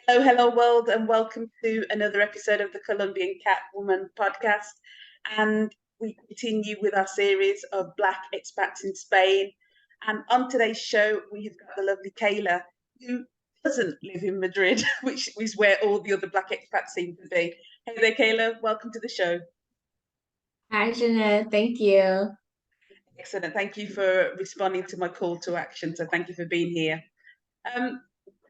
Hello, hello, world, and welcome to another episode of the Colombian Cat Woman podcast. And we continue with our series of Black expats in Spain. And on today's show, we have got the lovely Keila, who doesn't live in Madrid, which is where all the other Black expats seem to be. Hey there, Keila. Welcome to the show. Hi, Jeanette. Thank you. Excellent. Thank you for responding to my call to action. So thank you for being here. Um,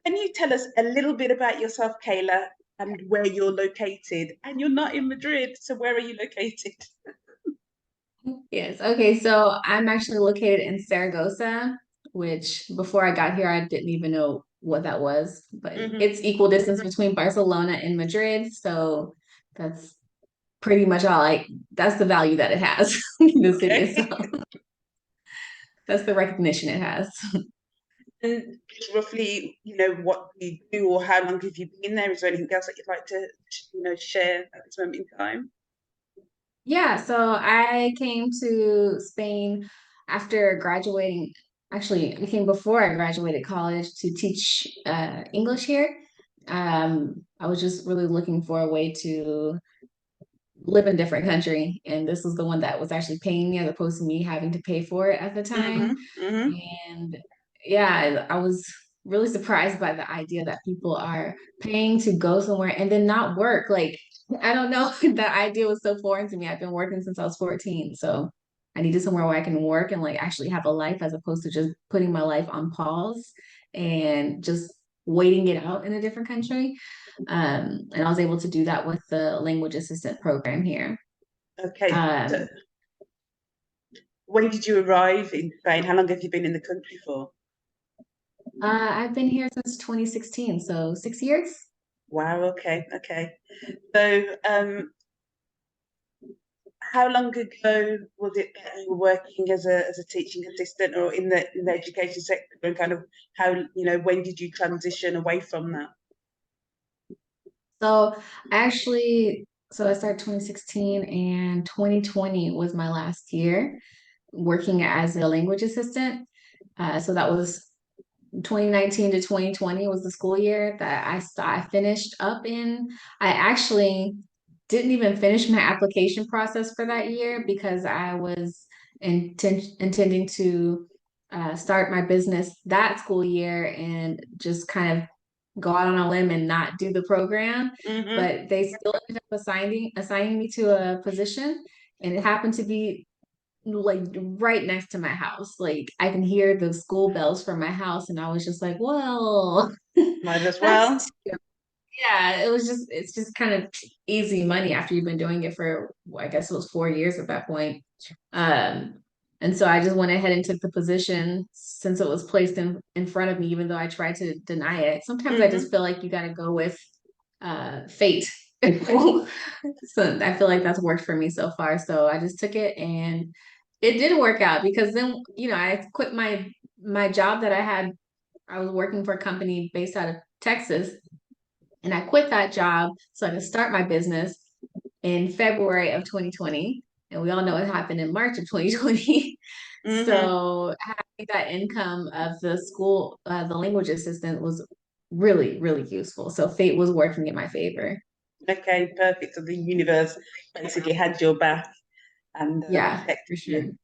can you tell us a little bit about yourself, Keila, and where you're located? And you're not in Madrid, so where are you located? Yes. Okay. So I'm actually located in Saragossa, which before I got here, I didn't even know what that was, but Hmm. it's equal distance between Barcelona and Madrid. So that's pretty much that's the value that it has, the city Okay. itself. That's the recognition it has. And just roughly, what do you do or how long have you been there? Is there anything else that you'd like to, share at this moment in time? Yeah, so I came to Spain after graduating. Actually, I came before I graduated college to teach English here. I was just really looking for a way to live in a different country, and this was the one that was actually paying me as opposed to me having to pay for it at the time. Hmm. Hmm. And yeah, I was really surprised by the idea that people are paying to go somewhere and then not work. Like, I don't know, that idea was so foreign to me. I've been working since I was 14. So I needed somewhere where I can work and like actually have a life as opposed to just putting my life on pause and just waiting it out in a different country. And I was able to do that with the language assistant program here. Okay. So Um, when did you arrive in Spain? How long have you been in the country for? I've been here since 2016, so 6 years. Wow. Okay. Okay. So, how long ago was it that you were working as a teaching assistant or in the education sector, and kind of how, when did you transition away from that? So so I started 2016 and 2020 was my last year working as a language assistant. So that was 2019 to 2020 was the school year that I finished up in. I actually didn't even finish my application process for that year because I was intending to start my business that school year and just kind of go out on a limb and not do the program. Hmm. But they still ended up assigning me to a position, and it happened to be like right next to my house. Like I can hear the school bells from my house, and I was just like, well, Might as that's well. yeah, it's just kind of easy money after you've been doing it for I guess it was 4 years at that point. Um, and so I just went ahead and took the position since it was placed in front of me, even though I tried to deny it. Sometimes I just Hmm. feel like you gotta go with fate. So I feel like that's worked for me so far. So I just took it and it did work out because then, I quit my job that I had. I was working for a company based out of Texas, and I quit that job so I could start my business in February of 2020. And we all know what happened in March of 2020. Hmm. So having that income of the school, the language assistant was really, really useful. So fate was working in my favor. Okay, perfect. So the universe basically had your back and Yeah, protected for sure. you.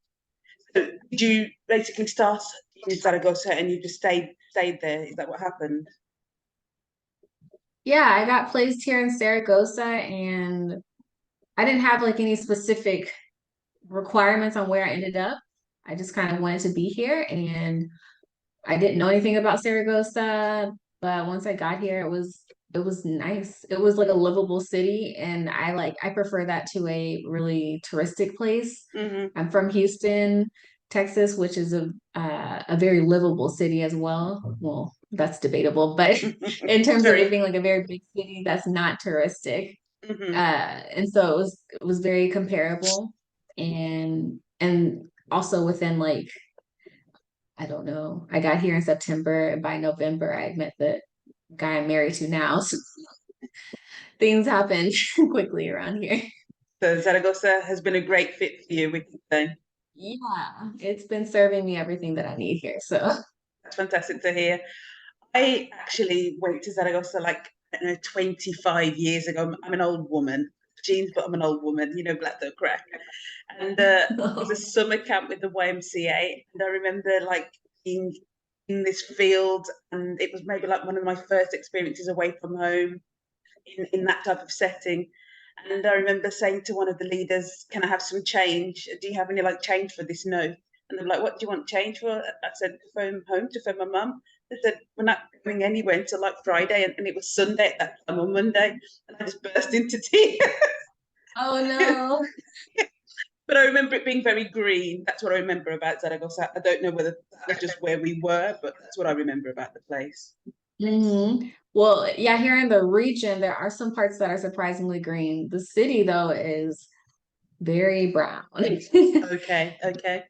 So did you basically start in Zaragoza and you just stayed there? Is that what happened? Yeah, I got placed here in Saragossa and I didn't have like any specific requirements on where I ended up. I just kind of wanted to be here and I didn't know anything about Saragossa, but once I got here, it was nice. It was like a livable city, and I prefer that to a really touristic place. Hmm. I'm from Houston, Texas, which is a very livable city as well. Well, that's debatable, but in terms of True. it being like a very big city that's not touristic, Hmm. and so it was very comparable, and also within like I don't know. I got here in September, and by November, I met the guy I'm married to now. So things happen quickly around here. So Zaragoza has been a great fit for you, we can say. Yeah, it's been serving me everything that I need here. So, That's fantastic to hear. I actually went to Zaragoza like I don't know, 25 years ago. I'm an old woman, jeans, but I'm an old woman, black don't crack. And it was a summer camp with the YMCA. And I remember like being in this field, and it was maybe like one of my first experiences away from home in that type of setting. And I remember saying to one of the leaders, "Can I have some change? Do you have any like change for this note?" And they're like, "What do you want change for?" I said, "To phone home, to phone my mum." They said, "We're not going anywhere until like Friday," and it was Sunday at that time, or Monday, and I just burst into tears. Oh no. But I remember it being very green. That's what I remember about Zaragoza. I don't know whether that was just where we were, but that's what I remember about the place. Well, yeah, here in the region, there are some parts that are surprisingly green. The city, though, is very brown. Okay, okay.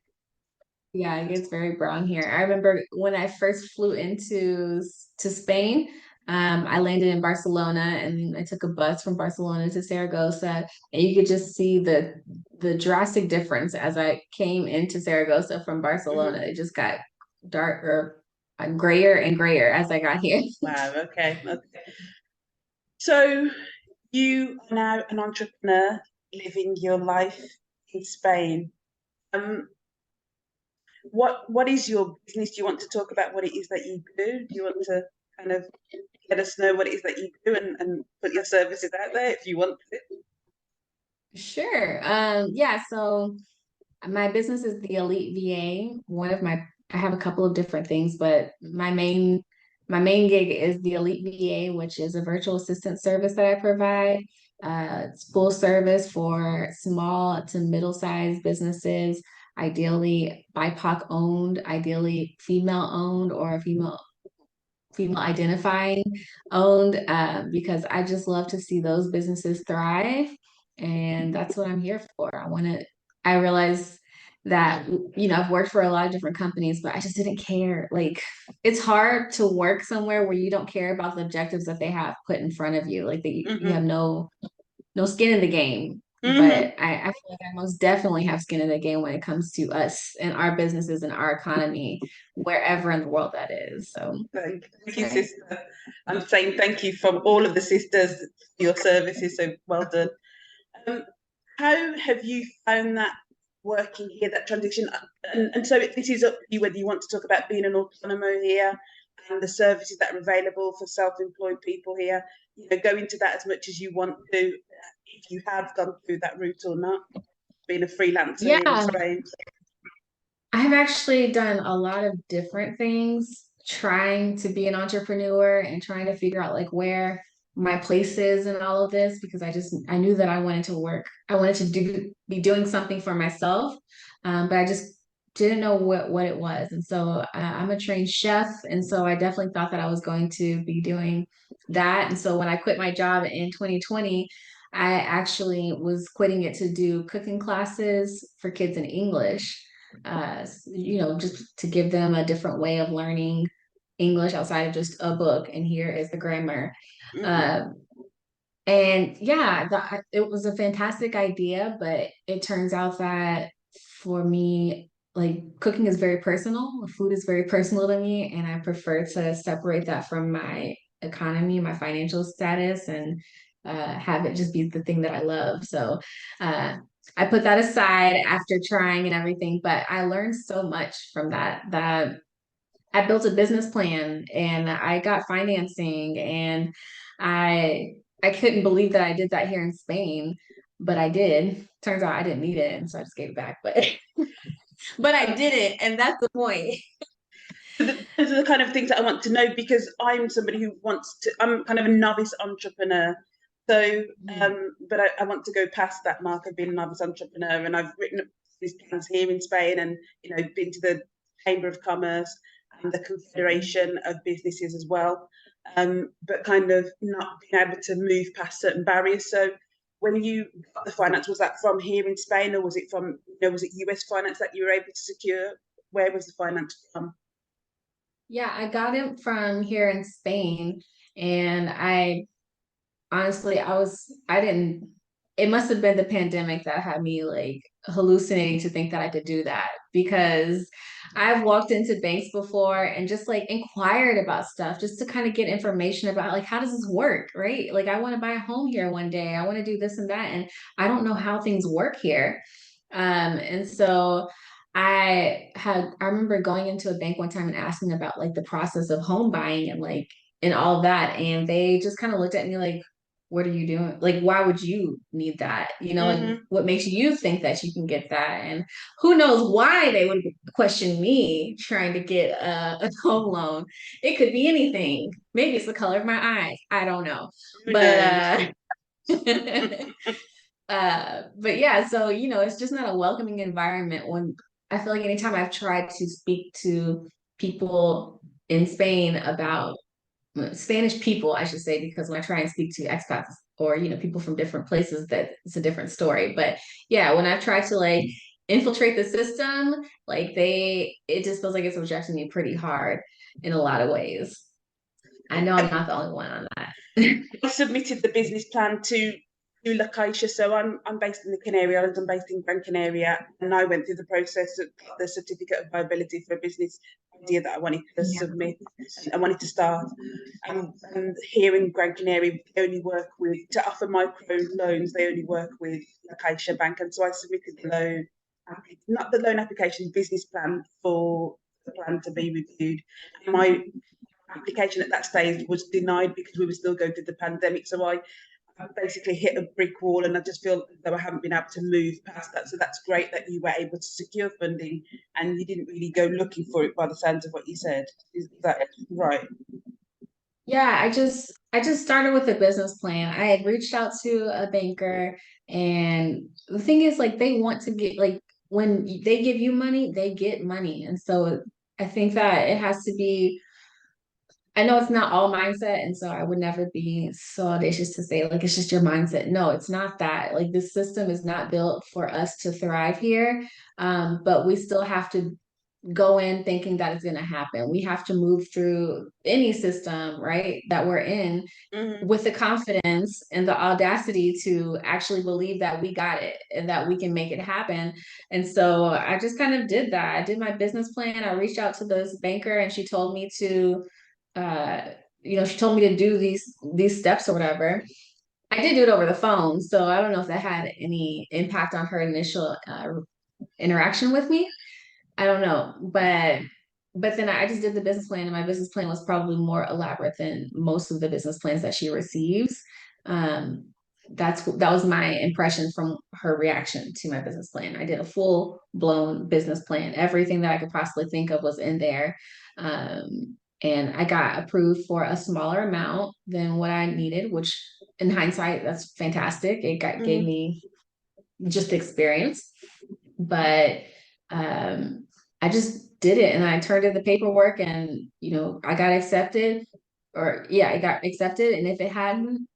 Yeah, it gets very brown here. I remember when I first flew to Spain, I landed in Barcelona and I took a bus from Barcelona to Saragossa, and you could just see the drastic difference as I came into Saragossa from Barcelona. Mm-hmm. It just got darker, grayer and grayer as I got here. Wow, okay, okay. So you are now an entrepreneur living your life in Spain. Um, what is your business? Do you want to talk about what it is that you do? Do you want to kind of let us know what it is that you do and put your services out there if you want to? Sure. Yeah, so my business is the Elite VA. I have a couple of different things, but my main gig is the Elite VA, which is a virtual assistant service that I provide. It's full service for small to middle-sized businesses, ideally BIPOC owned, ideally female owned or female identifying owned, because I just love to see those businesses thrive. And that's what I'm here for. I realize that, I've worked for a lot of different companies, but I just didn't care. Like, it's hard to work somewhere where you don't care about the objectives that they have put in front of you. Like, you have Mm-hmm. no skin in the game. Mm-hmm. But I feel like I most definitely have skin in the game when it comes to us and our businesses and our economy, wherever in the world that is. So Thank that's you, right. sister. I'm saying thank you from all of the sisters for your services. So well done. Um, how have you found that working here, that transition? And so this is up to you whether you want to talk about being an autonomo here and the services that are available for self-employed people here. Go into that as much as you want to, if you have gone through that route or not, being a freelancer here in Yeah, Spain. I've actually done a lot of different things trying to be an entrepreneur and trying to figure out like where my place is in all of this because I knew that I wanted to work. I wanted to be doing something for myself, but I just didn't know what it was. And so I'm a trained chef, and so I definitely thought that I was going to be doing that. And so when I quit my job in 2020, I actually was quitting it to do cooking classes for kids in English, just to give them a different way of learning English outside of just a book. And here is the grammar. Mm-hmm. Uh, and yeah, it was a fantastic idea, but it turns out that for me, like cooking is very personal. Food is very personal to me, and I prefer to separate that from my economy, my financial status, and have it just be the thing that I love. So uh, I put that aside after trying and everything, but I learned so much from that I built a business plan and I got financing and I couldn't believe that I did that here in Spain, but I did. Turns out I didn't need it, and so I just gave it back. But but I did it, and that's the point. Those are the kind of things that I want to know because I'm somebody who wants to, I'm kind of a novice entrepreneur. So, but I want to go past that mark of being a novice entrepreneur. And I've written up these plans here in Spain and, been to the Chamber of Commerce and the Confederation of Businesses as well. But kind of not being able to move past certain barriers. So, when you got the finance, was that from here in Spain or was it from, was it US finance that you were able to secure? Where was the finance from? Yeah, I got it from here in Spain, and I honestly, I didn't, it must have been the pandemic that had me like hallucinating to think that I could do that because I've walked into banks before and just like inquired about stuff just to kind of get information about like how does this work, right? Like I want to buy a home here one day. I want to do this and that, and I don't know how things work here. And so I remember going into a bank one time and asking about like the process of home buying and like and all of that. And they just kind of looked at me like, what are you doing? Like, why would you need that? You know, like Mm-hmm. what makes you think that you can get that? And who knows why they would question me trying to get a home loan. It could be anything. Maybe it's the color of my eyes. I don't know. Who But knows? but yeah, so you know, it's just not a welcoming environment when I feel like anytime I've tried to speak to people in Spain about Spanish people, I should say, because when I try and speak to expats or you know people from different places, that it's a different story. But yeah, when I've tried to like infiltrate the system, like it just feels like it's rejecting me pretty hard in a lot of ways. I know I'm not the only one on that. I submitted the business plan to La Caixa. So I'm based in the Canary Islands. I'm based in Gran Canaria, and I went through the process of the certificate of viability for a business idea that I wanted to Yeah. submit. I wanted to start. And here in Gran Canaria, they only work with to offer micro loans. They only work with La Caixa Bank, and so I submitted the loan, not the loan application, business plan for the plan to be reviewed. And my application at that stage was denied because we were still going through the pandemic. So I basically hit a brick wall, and I just feel as though I haven't been able to move past that. So that's great that you were able to secure funding and you didn't really go looking for it by the sounds of what you said. Is that right? Yeah, I just started with a business plan. I had reached out to a banker, and the thing is like they want to get like when they give you money, they get money. And so I think that it has to be, I know it's not all mindset, and so I would never be so audacious to say like it's just your mindset. No, it's not that. Like this system is not built for us to thrive here. But we still have to go in thinking that it's going to happen. We have to move through any system, right, that we're in Mm-hmm. with the confidence and the audacity to actually believe that we got it and that we can make it happen. And so I just kind of did that. I did my business plan. I reached out to this banker and she told me to uh she told me to do these steps or whatever. I did do it over the phone, so I don't know if that had any impact on her initial interaction with me. I don't know, but then I just did the business plan, and my business plan was probably more elaborate than most of the business plans that she receives. Um, that was my impression from her reaction to my business plan. I did a full blown business plan. Everything that I could possibly think of was in there. And I got approved for a smaller amount than what I needed, which in hindsight, that's fantastic. Gave Mm-hmm. me just experience. But I just did it and I turned in the paperwork and I got accepted, or yeah, I got accepted. And if it hadn't,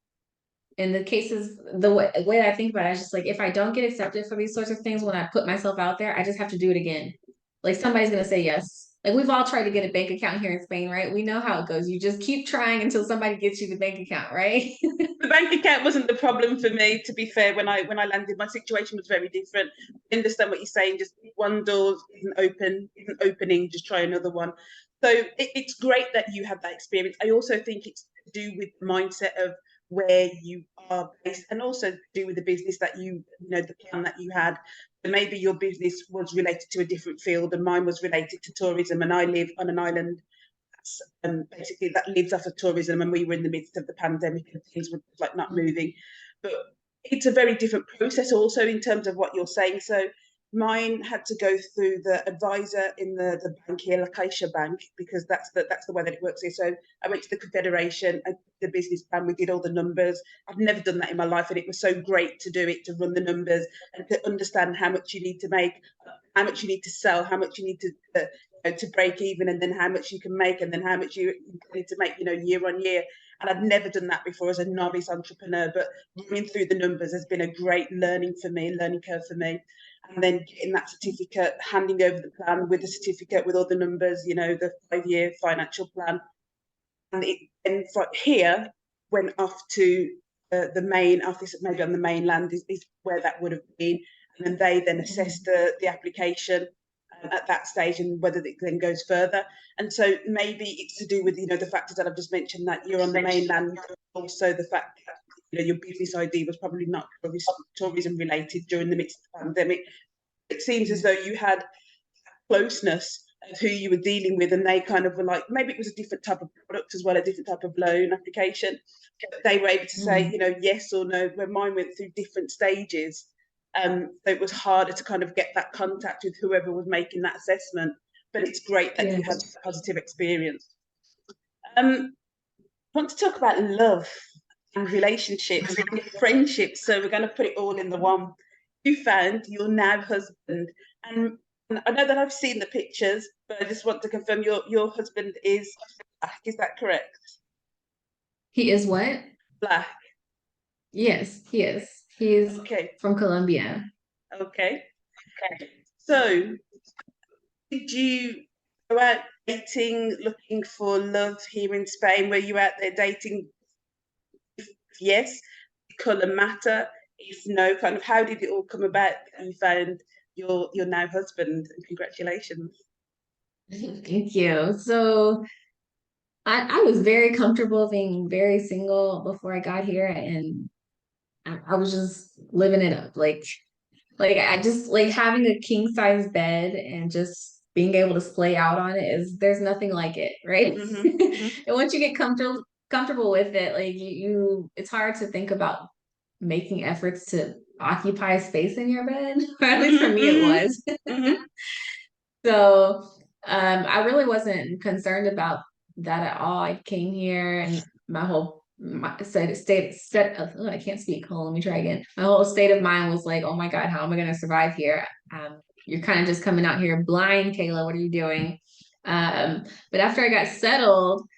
in the cases, the way that I think about it is just like if I don't get accepted for these sorts of things when I put myself out there, I just have to do it again. Like somebody's gonna say yes. Like we've all tried to get a bank account here in Spain, right? We know how it goes. You just keep trying until somebody gets you the bank account, right? The bank account wasn't the problem for me, to be fair. When I landed, my situation was very different. I understand what you're saying. Just one door isn't opening, just try another one. So it's great that you had that experience. I also think it's to do with the mindset of where you are based, and also to do with the business that the plan that you had. So maybe your business was related to a different field, and mine was related to tourism. And I live on an island basically that lives off of tourism, and we were in the midst of the pandemic and things were like not moving. But it's a very different process also in terms of what you're saying. So mine had to go through the advisor in the bank here, La Caixa Bank, because that's the way that it works here. So I went to the Confederation, I did the business plan, we did all the numbers. I've never done that in my life, and it was so great to do it, to run the numbers and to understand how much you need to make, how much you need to sell, how much you need to break even, and then how much you can make, and then how much you need to make, year on year. And I'd never done that before as a novice entrepreneur, but running through the numbers has been a great learning curve for me. And then getting that certificate, handing over the plan with the certificate with all the numbers, the 5-year financial plan. And from here went off to the main office, maybe on the mainland is where that would have been. And then they then assessed the application, at that stage, and whether it then goes further. And so maybe it's to do with, the factors that I've just mentioned, that you're on the mainland, also the fact that your business idea was probably not tourism related during the midst of the pandemic. It seems as though you had closeness of who you were dealing with, and they kind of were like, maybe it was a different type of product as well, a different type of loan application. But they were able to say, yes or no, where mine went through different stages. So it was harder to kind of get that contact with whoever was making that assessment. But it's great that you had a positive experience. I want to talk about love and relationships and friendships. So we're going to put it all in the one. You found your now husband, and I know that I've seen the pictures, but I just want to confirm your husband is black. Is that correct? He is what? Black. Yes, he is. He's from Colombia. Okay. So, did you go out dating, looking for love here in Spain? Were you out there dating? If yes, colour matter? If no, kind of how did it all come about that you found your now husband? And congratulations. Thank you. So I was very comfortable being very single before I got here, and I was just living it up. Like I just like having a king size bed and just being able to splay out on it there's nothing like it, right? And once you get comfortable with it, like it's hard to think about making efforts to occupy space in your bed. Or at least for me it was. So I really wasn't concerned about that at all. I came here and my whole I can't speak. Hold on, let me try again. My whole state of mind was like, oh my God, how am I going to survive here? You're kind of just coming out here blind, Keila. What are you doing? But after I got settled,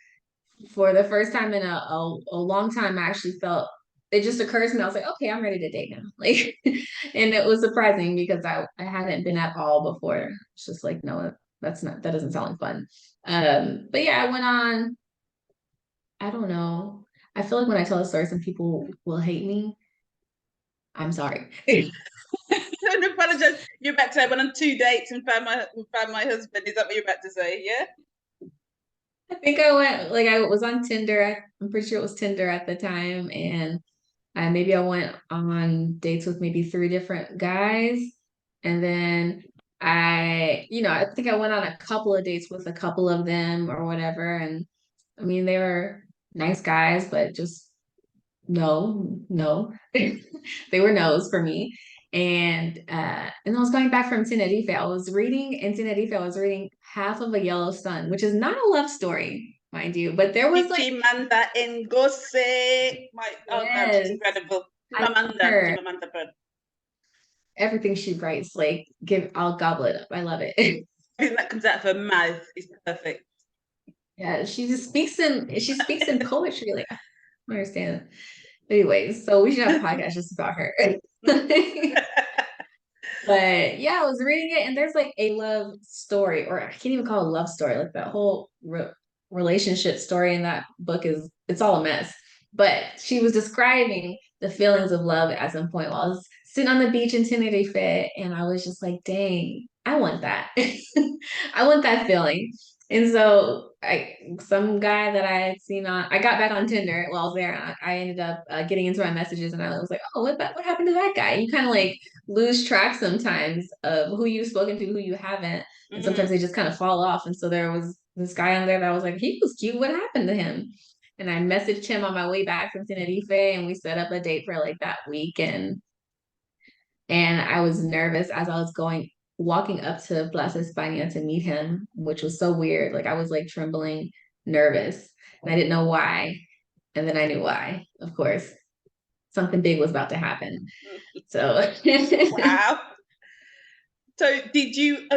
for the first time in a long time, I actually felt it just occurred to me. I was like, okay, I'm ready to date now. Like, and it was surprising because I hadn't been at all before. It's just like, no, that doesn't sound like fun. But yeah, I went on. I don't know. I feel like when I tell a story, some people will hate me. I'm sorry. Don't apologize. You're about to say I went on 2 dates and found my husband. Is that what you're about to say? Yeah. I think I was on Tinder. I'm pretty sure it was Tinder at the time, and maybe I went on dates with maybe 3 different guys, and then I think I went on a couple of dates with a couple of them or whatever, and I mean they were nice guys, but just no, they were no's for me. And I was going back from Tenerife. I was reading in Tenerife. I was reading Half of a Yellow Sun, which is not a love story, mind you, but there was like Chimamanda Ngozi. Oh God, she's incredible. Chimamanda, everything she writes, like I'll gobble it up. I love it. Everything that comes out of her mouth is perfect. Yeah, she speaks in poetry. Like I don't understand. Anyways, so we should have a podcast just about her. But yeah, I was reading it, and there's like a love story, or I can't even call it a love story. Like that whole relationship story in that book it's all a mess. But she was describing the feelings of love at some point while I was sitting on the beach in Tenerife, and I was just like, dang, I want that. I want that feeling. And so some guy that I had seen I got back on Tinder while I was there. And I ended up getting into my messages, and I was like, oh, what happened to that guy? You kind of like lose track sometimes of who you've spoken to, who you haven't. And sometimes they just kind of fall off. And so there was this guy on there that was like, he was cute. What happened to him? And I messaged him on my way back from Tenerife, and we set up a date for like that week. And I was nervous as I was walking up to Plaza España to meet him, which was so weird. Like I was like trembling, nervous, and I didn't know why. And then I knew why, of course. Something big was about to happen. So wow. So did you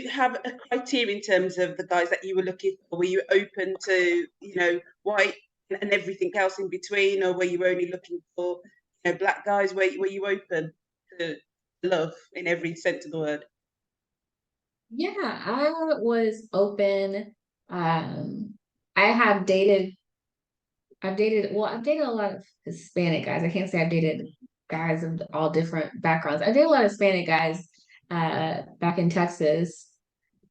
have a criteria in terms of the guys that you were looking for? Were you open to, white and everything else in between, or were you only looking for, black guys? Were you open to love in every sense of the word? Yeah, I was open. I've dated a lot of Hispanic guys. I can't say I've dated guys of all different backgrounds. I dated a lot of Hispanic guys, back in Texas.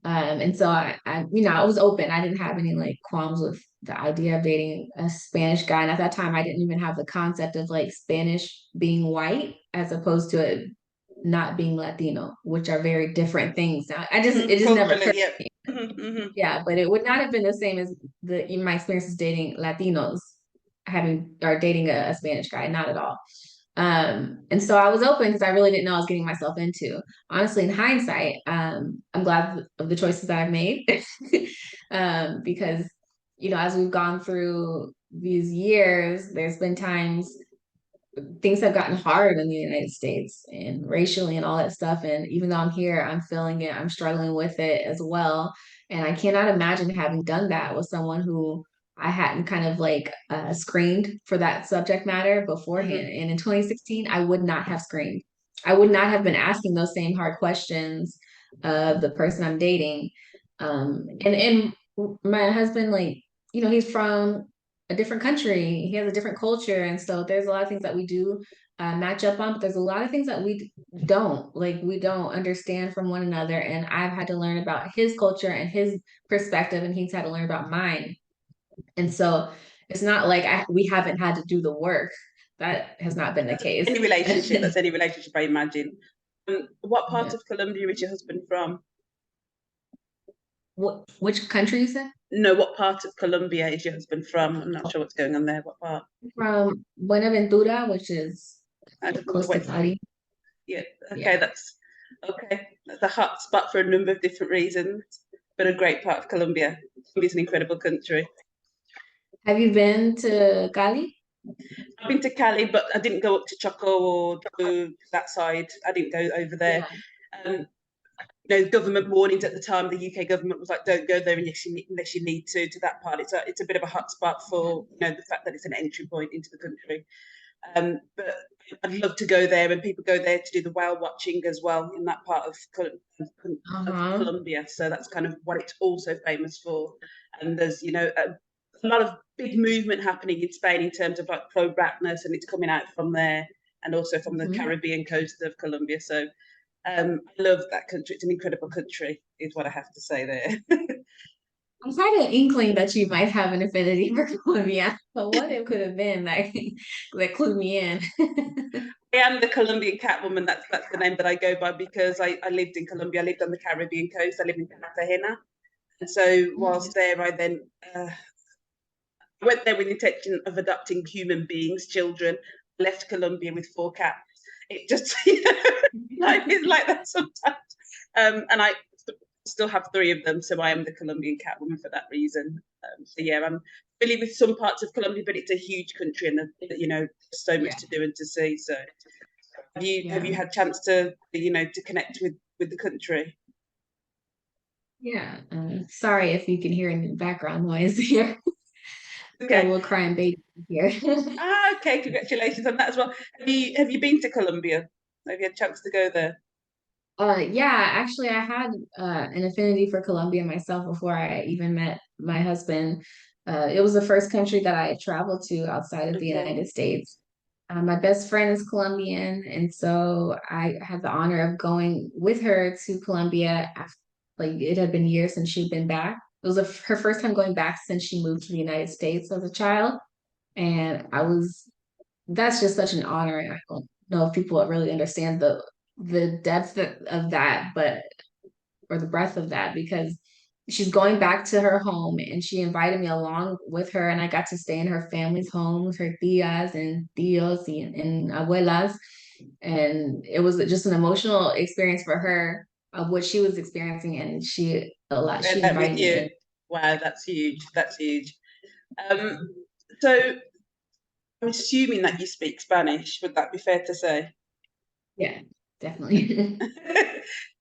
And so I was open. I didn't have any like qualms with the idea of dating a Spanish guy. And at that time, I didn't even have the concept of like Spanish being white as opposed to it not being Latino, which are very different things. Now, it just never occurred Culturally, yeah. to me. Mm-hmm. Yeah, but it would not have been the same as my experiences dating Latinos, having or dating a Spanish guy, not at all. And so I was open because I really didn't know what I was getting myself into. Honestly, in hindsight, I'm glad of the choices that I've made. Because, as we've gone through these years, there's been times things have gotten hard in the United States and racially and all that stuff. And even though I'm here, I'm feeling it, I'm struggling with it as well. And I cannot imagine having done that with someone who I hadn't kind of like screened for that subject matter beforehand. Mm-hmm. And in 2016, I would not have screened. I would not have been asking those same hard questions of the person I'm dating. And my husband, like, he's from a different country. He has a different culture. And so there's a lot of things that we do match up on, but there's a lot of things that we don't understand from one another. And I've had to learn about his culture and his perspective, and he's had to learn about mine. And so it's not like we haven't had to do the work. That has not been the case. That's any relationship, I imagine. What part Yeah. of Colombia is your husband from? Which country is that? No, what part of Colombia is your husband from? I'm not sure what's going on there. What part? From Buenaventura, which is I don't know close to what. Cali. Yeah. Okay, Yeah. that's okay. That's a hot spot for a number of different reasons, but a great part of Colombia. Colombia's an incredible country. Have you been to Cali? I've been to Cali, but I didn't go up to Choco or to that side. I didn't go over there. Yeah. Um, government warnings at the time. The UK government was like, "Don't go there unless you need to." To that part, it's a bit of a hotspot for the fact that it's an entry point into the country. But I'd love to go there, and people go there to do the whale watching as well in that part of Uh-huh. Colombia. So that's kind of what it's also famous for. And there's a lot of big movement happening in Spain in terms of like pro blackness, and it's coming out from there, and also from the Mhm. Caribbean coast of Colombia. So I love that country. It's an incredible country, is what I have to say there. I had an inkling that you might have an affinity for Colombia, but what it could have been that clued me in. I am the Colombian Cat Woman. That's the name that I go by because I lived in Colombia. I lived on the Caribbean coast. I lived in Cartagena, and so whilst there, I then went there with the intention of adopting human beings, children. Left Colombia with 4 cats. It just life is like that sometimes, and I still have 3 of them. So I am the Colombian Cat Woman for that reason. So yeah, I'm familiar with some parts of Colombia, but it's a huge country, and there's so much Yeah, to do and to see. So have you yeah, had chance to connect with the country? yeah. Sorry if you can hear any background noise here. Got a Okay. little crying baby here. Okay. Congratulations on that as well. Have you been to Colombia? Have you had a chance to go there? Yeah, actually, I had an affinity for Colombia myself before I even met my husband. It was the first country that I traveled to outside of the Okay. United States. My best friend is Colombian, and so I had the honor of going with her to Colombia. Like it had been years since she'd been back. It was her first time going back since she moved to the United States as a child, and that's just such an honor. And I don't know if people really understand the depth of that, but or the breadth of that, because she's going back to her home and she invited me along with her, and I got to stay in her family's homes, her tias and tios and abuelas. And it was just an emotional experience for her of what she was experiencing, and Share she that with invited me you. in. Wow, that's huge. That's huge. So I'm assuming that you speak Spanish. Would that be fair to say? Yeah, definitely.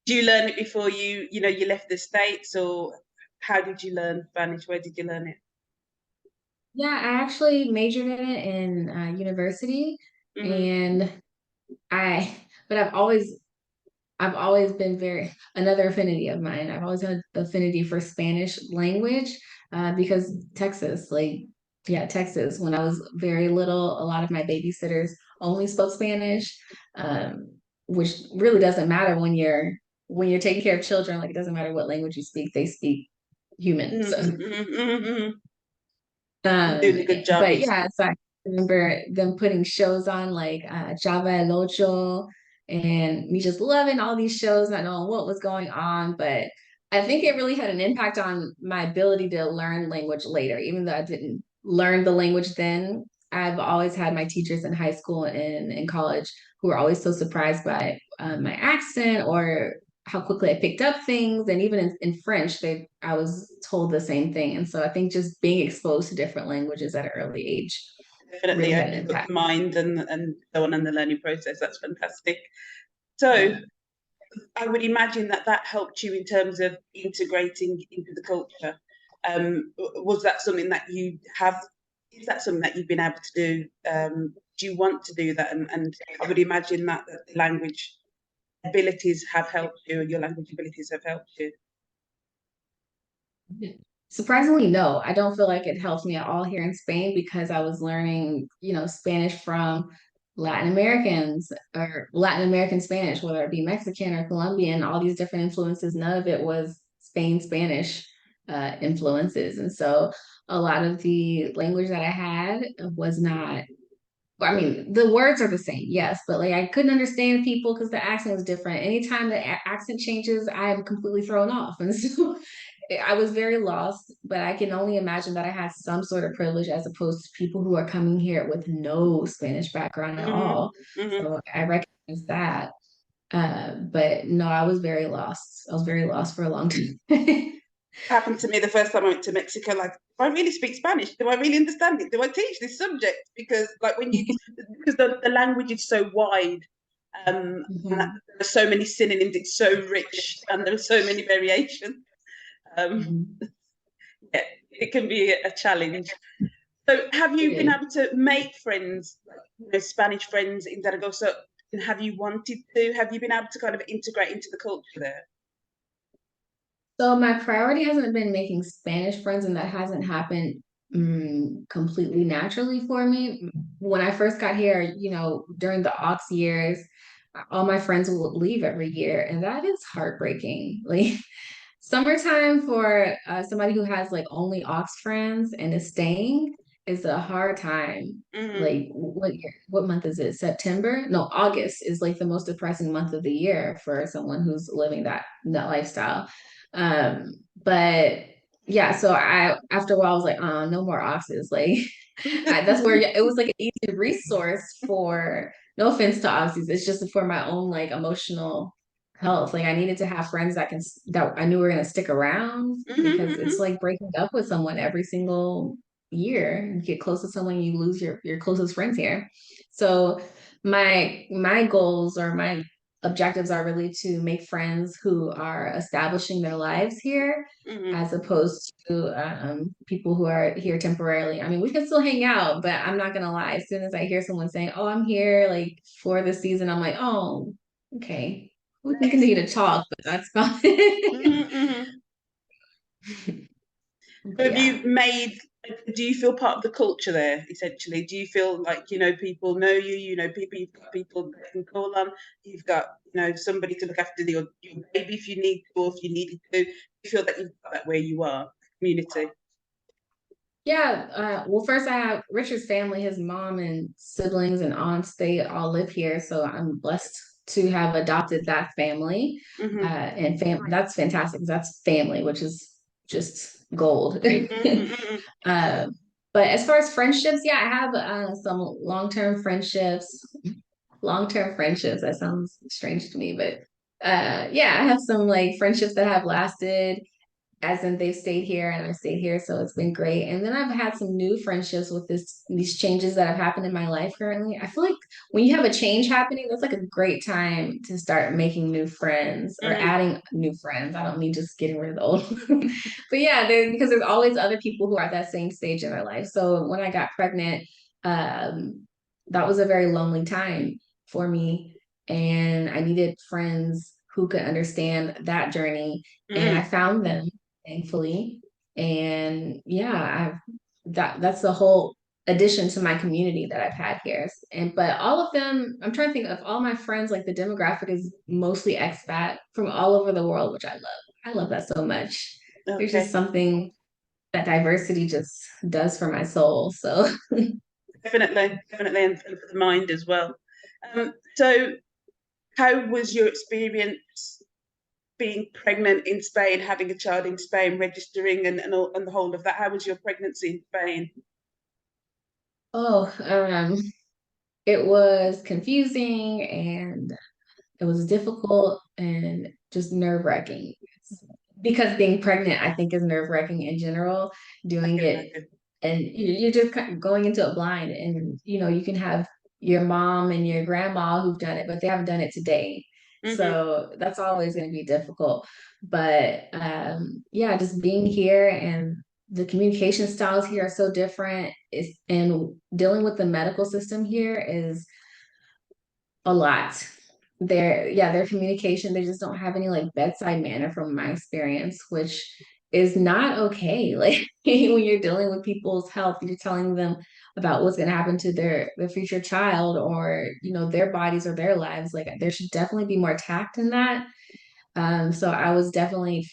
Do you learn it before you left the States, or how did you learn Spanish? Where did you learn it? Yeah, I actually majored in it in university, Hmm. and I, but I've always been another affinity of mine. I've always had affinity for Spanish language, because Texas, when I was very little, a lot of my babysitters only spoke Spanish, um, which really doesn't matter when you're when you're taking care of children, like it doesn't matter what language you speak, they speak human. So You're doing a good job. but yeah, so I remember them putting shows on like Java El Ocho and me just loving all these shows, not knowing what was going on. But I think it really had an impact on my ability to learn language later, even though I didn't learn the language then. I've always had my teachers in high school and in college who were always so surprised by my accent or how quickly I picked up things. And even in French, I was told the same thing. And so I think just being exposed to different languages at an early age Definitely really had an opens up impact. the mind and go on in the learning process. That's fantastic. So Yeah. I would imagine that that helped you in terms of integrating into the culture. Was that something that you have? Is that something that you've been able to do? Do you want to do that? And I would imagine that the language abilities have helped you, and your language abilities have helped you. Surprisingly, no, I don't feel like it helped me at all here in Spain because I was learning, Spanish from Latin Americans or Latin American Spanish, whether it be Mexican or Colombian, all these different influences. None of it was Spain Spanish influences. And so a lot of the language that I had was not, I mean, the words are the same, yes, but like I couldn't understand people because the accent was different. Anytime the accent changes, I'm completely thrown off. And so I was very lost, but I can only imagine that I had some sort of privilege as opposed to people who are coming here with no Spanish background at Mm-hmm. all. Mm-hmm. So I recognize that. But no, I was very lost. I was very lost for a long time. Happened to me the first time I went to Mexico. Like, do I really speak Spanish? Do I really understand it? Do I teach this subject? Because like when you because the language is so wide, and Mhm. there are so many synonyms. It's so rich, and there are so many variations. Um, Mhm. yeah, it can be a challenge. So, have It you been is. able to make friends, like, Spanish friends in Zaragoza? And have you wanted to? Have you been able to kind of integrate into the culture there? So my priority hasn't been making Spanish friends, and that hasn't happened completely naturally for me. When I first got here, during the aux years, all my friends would leave every year, and that is heartbreaking. Like summertime for somebody who has like only aux friends and is staying is a hard time. Mm-hmm. Like what year, what month is it? September? No, August is like the most depressing month of the year for someone who's living that lifestyle. But yeah, so I after a while I was like, oh, no more oxes. Like that's where it was like an easy resource for no offense to oxys, it's just for my own like emotional health. Like I needed to have friends that I knew were gonna stick around because it's Mm-hmm. like breaking up with someone every single year. You get close to someone, you lose your closest friends here. So my goals or my objectives are really to make friends who are establishing their lives here Mm-hmm. as opposed to people who are here temporarily. I mean, we can still hang out, but I'm not gonna lie. As soon as I hear someone saying, "Oh, I'm here like for this season," I'm like, "Oh, okay, we can Next. continue to talk, but that's fine." Mm-hmm. But Have yeah. you made? Do you feel part of the culture there? Essentially, do you feel like people know you? You know people. You've got people that you can call on. You've got somebody to look after your baby if you need to, or if you needed to. Do you feel that you've got that where you are? Community. Yeah, well, first I have Richard's family, his mom and siblings and aunts, they all live here. So I'm blessed to have adopted that family. Mm-hmm. And that's fantastic. That's family, which is just gold. Mm-hmm. uh, but as far as friendships, yeah, I have some long-term friendships. Long-term friendships, that sounds strange to me, but yeah, I have some like friendships that have lasted as in they've stayed here and I've stayed here, so it's been great. And then I've had some new friendships with these changes that have happened in my life currently. I feel like when you have a change happening, that's like a great time to start making new friends or Mm-hmm. adding new friends. I don't mean just getting rid of the old. But yeah, because there's always other people who are at that same stage in their life. So when I got pregnant, that was a very lonely time for me. And I needed friends who could understand that journey. And I Mm-hmm. found them thankfully. And yeah, that's the whole addition to my community that I've had here. And but all of them, I'm trying to think of all my friends, like the demographic is mostly expat from all over the world, which I love. I love that so much. There's just Okay. something that diversity just does for my soul. So Definitely, and for the mind as well. So, how was your experience being pregnant in Spain, having a child in Spain, registering and the whole of that? How was your pregnancy in Spain? oh, it was confusing and it was difficult and just nerve-wracking. Because being pregnant, I think, is nerve-wracking in general, I doing can it, imagine. and you're just kind of going into it blind. And you can have your mom and your grandma who've done it, but they haven't done it today. Hmm. So that's always going to be difficult. But yeah, just being here and the communication styles here are so different. And dealing with the medical system here is a lot. Their communication, they just don't have any like bedside manner from my experience, which is not okay. Like when you're dealing with people's health, you're telling them about what's going to happen to their future child, or their bodies or their lives. Like there should definitely be more tact in that. So I was definitely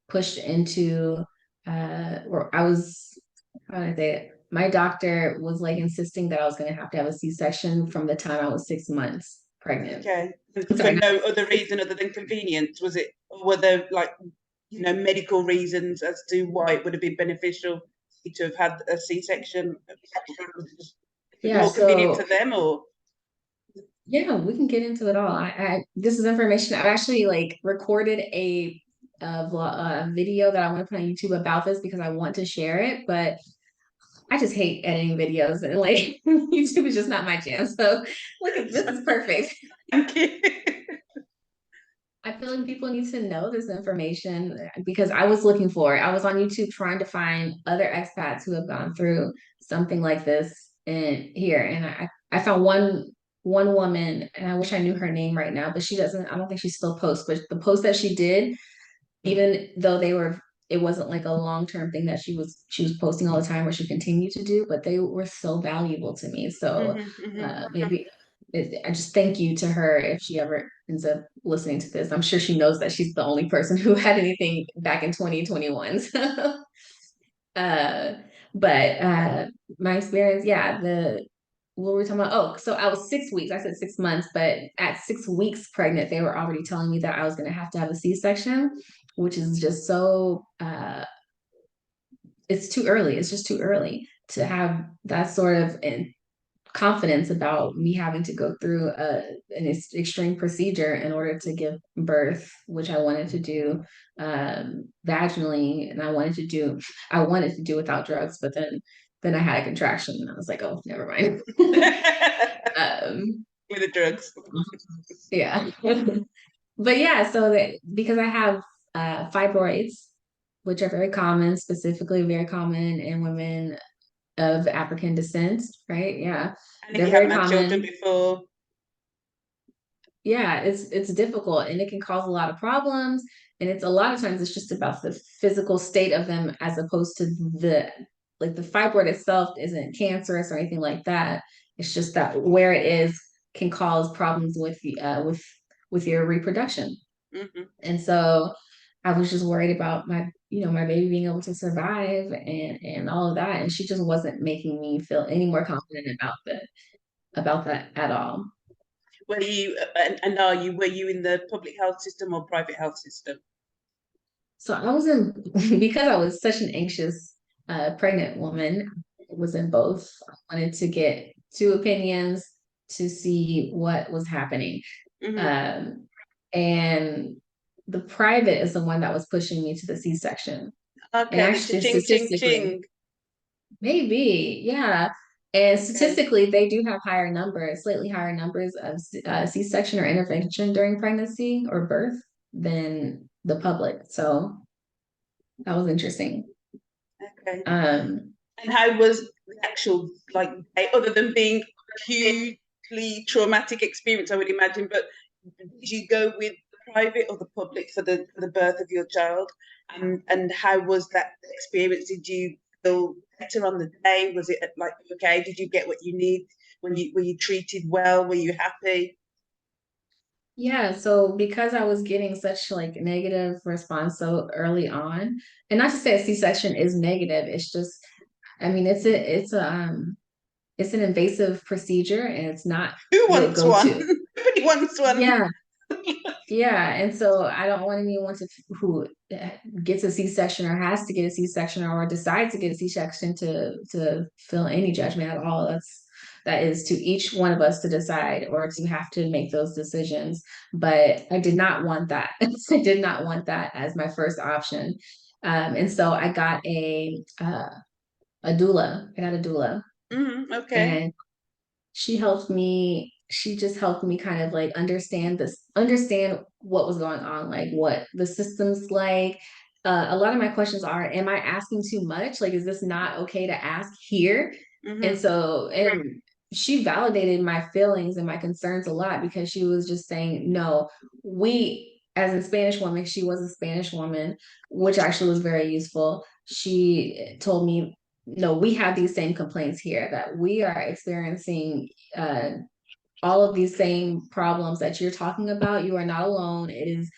pushed into or I was, how did I say it? My doctor was like insisting that I was going to have a C-section from the time I was 6 months pregnant. Okay. And I'm for sorry, not no other six. reason other than convenience, was it? Or were there like, medical reasons as to why it would have been beneficial to have had a C-section? Was it Yeah, more convenient to so them, or? yeah, we can get into it all. This is information. I've actually like recorded a video that I want to put on YouTube about this because I want to share it, but I just hate editing videos and like YouTube is just not my jam. So look, this is perfect. Thank you. I feel like people need to know this information because I was looking for it. I was on YouTube trying to find other expats who have gone through something like this in here, and I found one woman, and I wish I knew her name right now, but she doesn't. I don't think she still posts. But the post that she did, even though it wasn't like a long-term thing that she was posting all the time or she continued to do, but they were so valuable to me. So Hmm. Hmm. maybe I just thank you to her if she ever ends up listening to this. I'm sure she knows that she's the only person who had anything back in 2021. So, uh, but my experience, yeah, what were we talking about? Oh, so I was 6 weeks. I said 6 months, but at 6 weeks pregnant, they were already telling me that I was going to have a C-section, which is just so, it's too early. It's just too early to have that sort of confidence about me having to go through an extreme procedure in order to give birth, which I wanted to do vaginally, and I wanted to do without drugs, but then I had a contraction, and I was like, oh, never mind. um, With the drugs. yeah, but yeah, so that because I have fibroids, which are very common, specifically very common in women of African descent, right? Yeah, And if they're you very haven't had children common. before, Yeah, it's difficult and it can cause a lot of problems. And it's a lot of times it's just about the physical state of them as opposed to the fibroid itself isn't cancerous or anything like that. It's just that where it is can cause problems with with your reproduction. hmm, And so I was just worried about my baby being able to survive and all of that. And she just wasn't making me feel any more confident about that at all. were you and are you were you in the public health system or private health system? So I was in because I was such an anxious pregnant woman, I was in both. I wanted to get two opinions to see what was happening. Hmm. Um, and the private is the one that was pushing me to the C-section. And Okay, the actually, cha-ching, ching, statistically, ching. maybe, yeah. And Okay. statistically, they do have higher numbers, slightly higher numbers of C-section or intervention during pregnancy or birth than the public. So that was interesting. Okay. Um, And how was the actual, like, other than being hugely traumatic experience, I would imagine, but did you go with the private or the public for the birth of your child? And how was that experience? Did you feel better on the day? Was it like, okay, did you get what you need when were you treated well? Were you happy? Yeah, so because I was getting such like negative response so early on, and not to say a C-section is negative, it's just, I mean, it's an invasive procedure and it's not Who the wants one? go-to. Everybody wants one. Yeah, yeah, and so I don't want anyone who gets a C-section or has to get a C-section or decides to get a C-section to feel any judgment at all. That is to each one of us to decide or to have to make those decisions. But I did not want that. I did not want that as my first option. And so I got a doula. I got a doula, Okay. and she just helped me kind of like understand what was going on, like what the system's like. A lot of my questions are, am I asking too much? Like, is this not okay to ask here? And Mm-hmm. so, and she validated my feelings and my concerns a lot because she was just saying, no, as a Spanish woman, she was a Spanish woman, which actually was very useful. She told me, no, we have these same complaints here, that we are experiencing uh, all of these same problems that you're talking about. You are not alone. It is,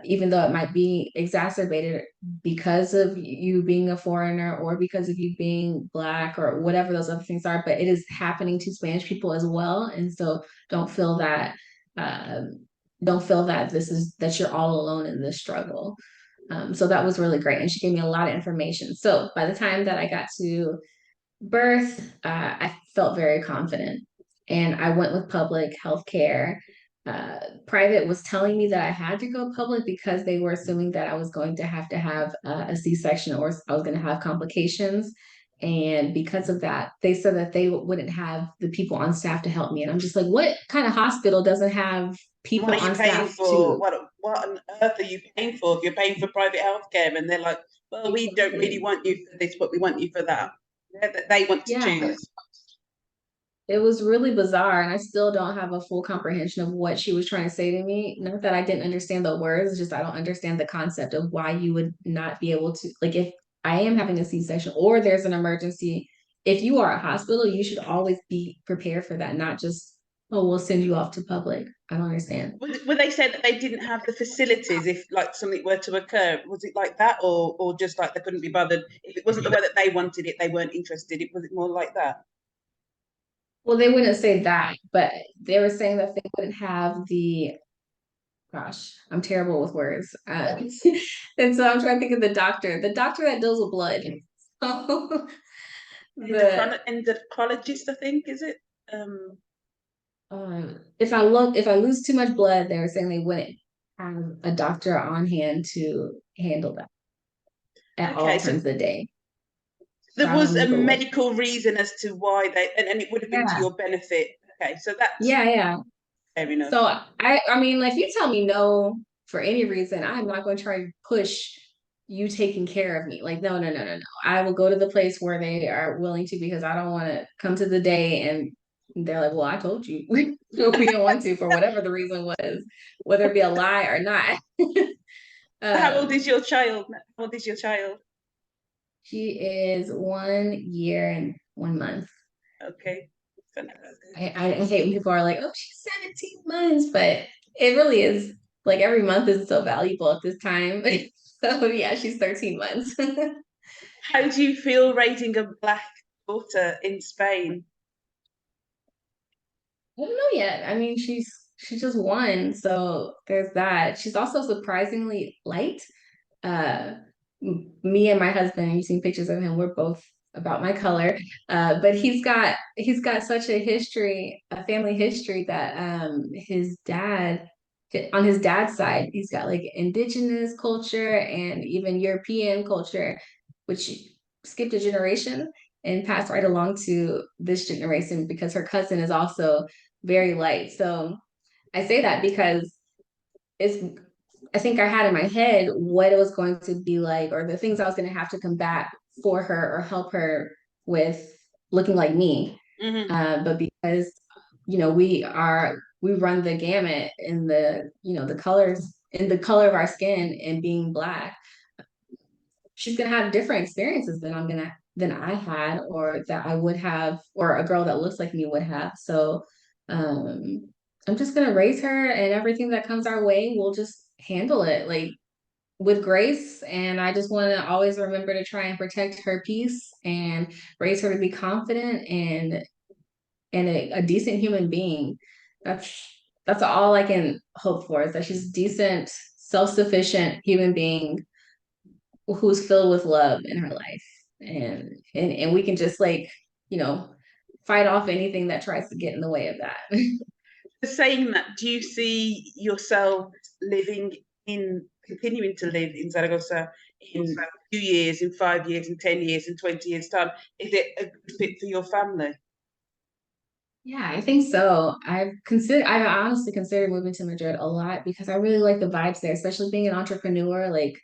even though it might be exacerbated because of you being a foreigner or because of you being Black or whatever those other things are, but it is happening to Spanish people as well. And so don't feel that. Uh, don't feel that that you're all alone in this struggle. So that was really great. And she gave me a lot of information. So by the time that I got to birth, I felt very confident. And I went with public healthcare. Private was telling me that I had to go public because they were assuming that I was going to have a C-section or I was going to have complications. And because of that, they said that they wouldn't have the people on staff to help me. And I'm just like, what kind of hospital doesn't have What people are you on paying staff for? to? What on earth are you paying for if you're paying for private healthcare and they're like, well, we don't really Exactly. want you for this, but we want you for that. They want to Yeah. choose. It was really bizarre, and I still don't have a full comprehension of what she was trying to say to me. Not that I didn't understand the words, it's just I don't understand the concept of why you would not be able to, like, if I am having a C-section or there's an emergency, if you are a hospital, you should always be prepared for that, not just, oh, we'll send you off to public. I don't understand. Were they said that they didn't have the facilities if like something were to occur? Was it like that, or just like they couldn't be bothered? If it wasn't the way that they wanted it, they weren't interested. Was it more like that? Well, they wouldn't say that, but they were saying that they wouldn't have the, gosh, I'm terrible with words. And so I'm trying to think of the doctor that deals with blood. So the Endocrinologist, I think, is it? if I lose too much blood, they were saying they wouldn't have a doctor on hand to handle that at all Okay, so times of the day. So there I don't was know a the what. medical reason as to why and it would have been to Yeah, your benefit. Okay, so that's yeah. fair enough. So I mean, like, if you tell me no for any reason, I'm not going to try to push you taking care of me. Like, no. I will go to the place where they are willing to because I don't want to come to the day and they're like, well, I told you we don't want to for whatever the reason was, whether it be a lie or not. How old is um, your child? How old is your child? she is 1 year and 1 month. Okay, fantastic. I hate when people are like, oh, she's 17 months, but it really is, like, every month is so valuable at this time. So yeah, she's 13 months. I How do you feel raising a black daughter in Spain? don't know yet. I mean, she's just one, so there's that. She's also surprisingly light. Uh, Me and my husband, you've seen pictures of him, we're both about my color. But he's got such a history, a family history that his dad on his dad's side, he's got like indigenous culture and even European culture, which skipped a generation and passed right along to this generation because her cousin is also very light. So I say that because it's I think I had in my head what it was going to be like or the things I was going to have to combat for her or help her with looking like me. Mm-hmm. But because, we run the gamut in the colors, in the color of our skin and being Black, she's going to have different experiences than I'm going to than I had, or that I would have, or a girl that looks like me would have. So I'm just gonna raise her, and everything that comes our way, we'll just handle it like with grace. And I just want to always remember to try and protect her peace and raise her to be confident and a decent human being. That's all I can hope for, is that she's a decent, self-sufficient human being who's filled with love in her life. And we can just like, you know, fight off anything that tries to get in the way of that. Saying that, do you see yourself continuing to live in Zaragoza in 2 years, in 5 years, in 10 years, in 20 years' time? Is it a good fit for your family? Yeah, I think so. I honestly considered moving to Madrid a lot because I really like the vibes there, especially being an entrepreneur. Like,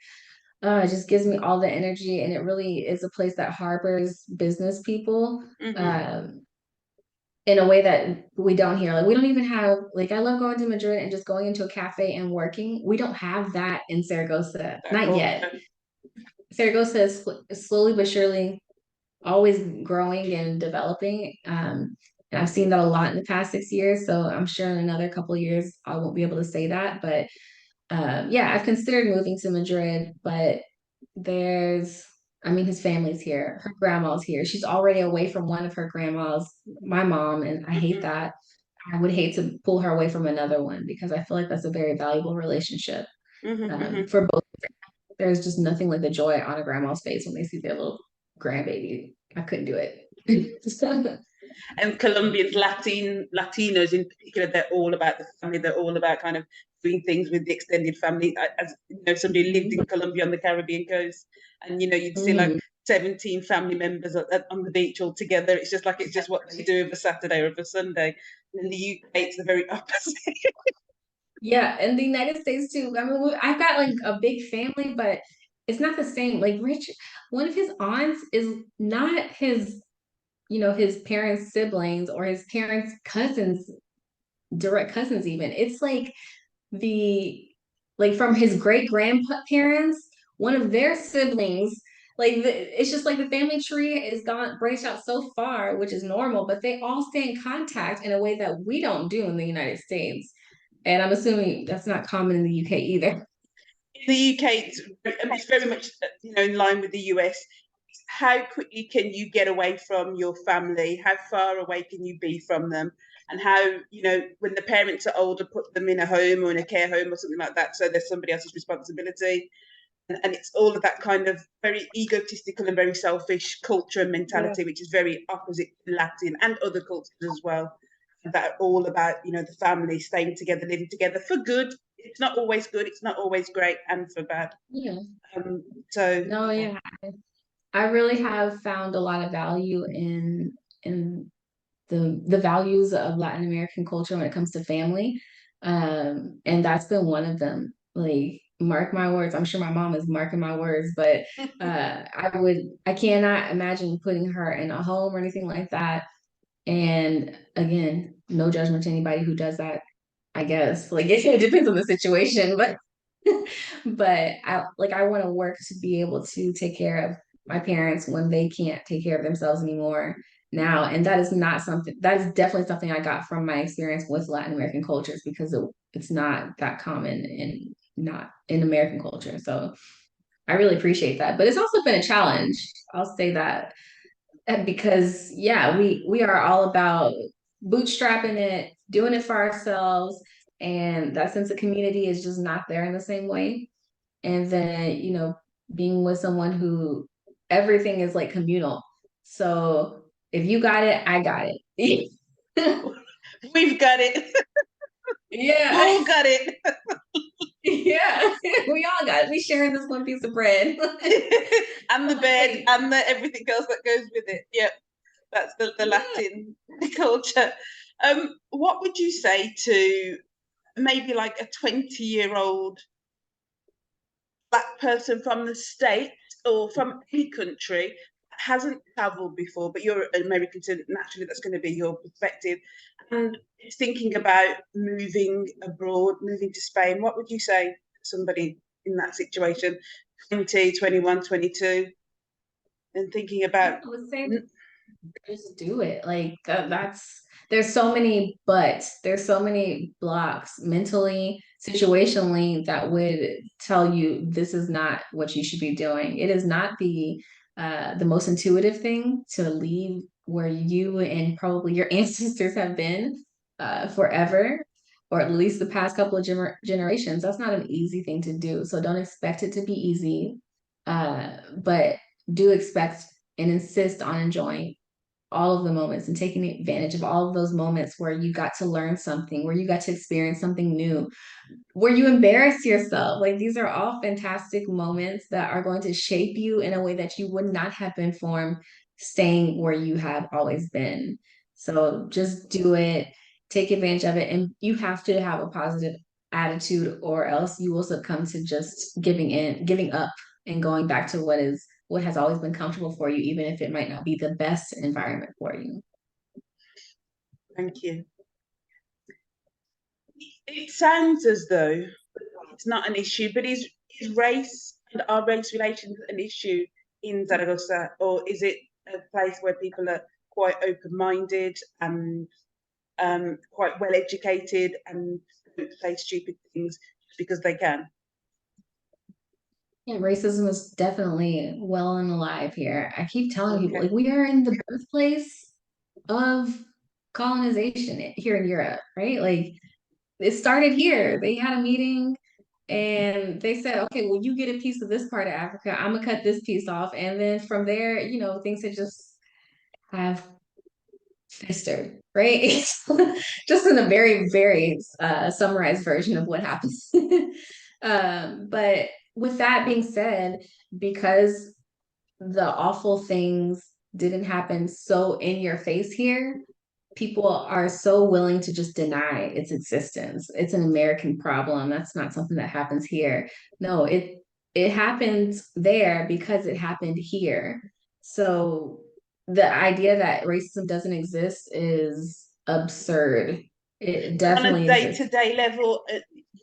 it just gives me all the energy, and it really is a place that harbors business people. Mm-hmm. Um, in a way that we don't hear. Like, we don't even have, like, I love going to Madrid and just going into a cafe and working. We don't have that in Saragossa, That not yet. culture. Saragossa is slowly but surely always growing and developing. And I've seen that a lot in the past 6 years. So I'm sure in another couple of years I won't be able to say that. But yeah, I've considered moving to Madrid, but there's, I mean, his family's here. Her grandma's here. She's already away from one of her grandmas, my mom, and I hate Mm-hmm. that. I would hate to pull her away from another one because I feel like that's a very valuable relationship Mm-hmm. Mm-hmm. for both. There's just nothing like the joy on a grandma's face when they see their little grandbaby. I couldn't do it. And Colombians, Latinos in particular, they're all about the family. They're all about kind of doing things with the extended family. As you know, somebody lived in Colombia on the Caribbean coast, and you know, you'd see like Mm. 17 family members on the beach all together. It's just what they do of a Saturday or of a Sunday. And in the UK, it's the very opposite. Yeah, in the United States too. I mean, I've got like a big family, but it's not the same. Like Rich, one of his aunts is not his, his parents' siblings or his parents' cousins, direct cousins even. It's like the like from his great grandparents, one of their siblings. It's just like the family tree is gone branched out so far, which is normal, but they all stay in contact in a way that we don't do in the United States. And I'm assuming that's not common in the UK either. In the UK, it's very much in line with the US. How quickly can you get away from your family? How far away can you be from them? And how, when the parents are older, put them in a home or in a care home or something like that, so there's somebody else's responsibility. And it's all of that kind of very egotistical and very selfish culture and mentality, which is very opposite to Latin and other cultures as well, that are all about, the family staying together, living together for good. It's not always good, it's not always great, and for bad. Yeah. Um, so No, yeah. I really have found a lot of value in the values of Latin American culture when it comes to family. And that's been one of them. Like, mark my words, I'm sure my mom is marking my words, but I cannot imagine putting her in a home or anything like that. And again, no judgment to anybody who does that, I guess. Like, it depends on the situation, but but I want to work to be able to take care of my parents when they can't take care of themselves anymore now. And that is not something, that is definitely something I got from my experience with Latin American cultures, because it's not that common in not in American culture. So I really appreciate that. But it's also been a challenge. I'll say that. Because yeah, we are all about bootstrapping it, doing it for ourselves, and that sense of community is just not there in the same way. And then, being with someone who everything is like communal. So if you got it, I got it. we've got it. We Yeah. all got it. Yeah. We all got it. We sharing this one piece of bread. And the bed Like, and everything else that goes with it. Yep, that's the yeah. Latin culture. What would you say to maybe like a 20-year-old Black person from the States or from any country that hasn't traveled before, but you're an American, so naturally that's going to be your perspective, and is thinking about moving abroad, moving to Spain? What would you say to somebody in that situation, 20, 21, 22? and thinking about. I would say just do it. Like that's there's so many buts, there's so many blocks mentally, situationally that would tell you this is not what you should be doing. It is not the most intuitive thing to leave where you and probably your ancestors have been forever, or at least the past couple of generations. That's not an easy thing to do. So don't expect it to be easy. But do expect and insist on enjoying all of the moments and taking advantage of all of those moments where you got to learn something, where you got to experience something new, where you embarrass yourself. Like these are all fantastic moments that are going to shape you in a way that you would not have been formed staying where you have always been. So just do it, take advantage of it, and you have to have a positive attitude or else you will succumb to just giving up and going back to what has always been comfortable for you, even if it might not be the best environment for you. Thank you. It sounds as though it's not an issue, but is race and are race relations an issue in Zaragoza, or is it a place where people are quite open-minded and quite well educated and don't say stupid things because they can? Yeah, racism is definitely well and alive here. I keep telling people, Okay. like, we are in the birthplace of colonization here in Europe, right? Like, it started here. They had a meeting and they said, okay, well, you get a piece of this part of Africa. I'm gonna cut this piece off. And then from there, things that just have festered, right? Just in a very, very summarized version of what happens. But with that being said, because the awful things didn't happen so in your face here, people are so willing to just deny its existence. It's an American problem. That's not something that happens here. No, it happens there because it happened here. So the idea that racism doesn't exist is absurd. It On a definitely exists. day-to-day level,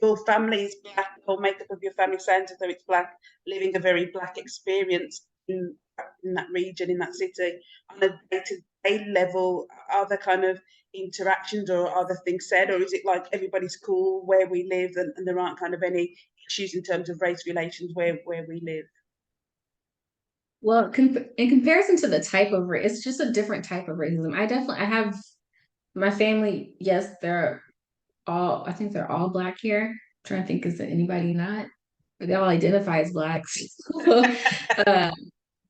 your family is black, or makeup of your family sounds as though it's black, living a very black experience in that region, in that city. On a day-to-day level, are there kind of interactions or are there things said, or is it like everybody's cool where we live and there aren't kind of any issues in terms of race relations where we live? Well, in comparison to the type of race, it's just a different type of racism. I have my family, yes, I think they're all black here. I'm trying to think, is there anybody not? They all identify as blacks. uh,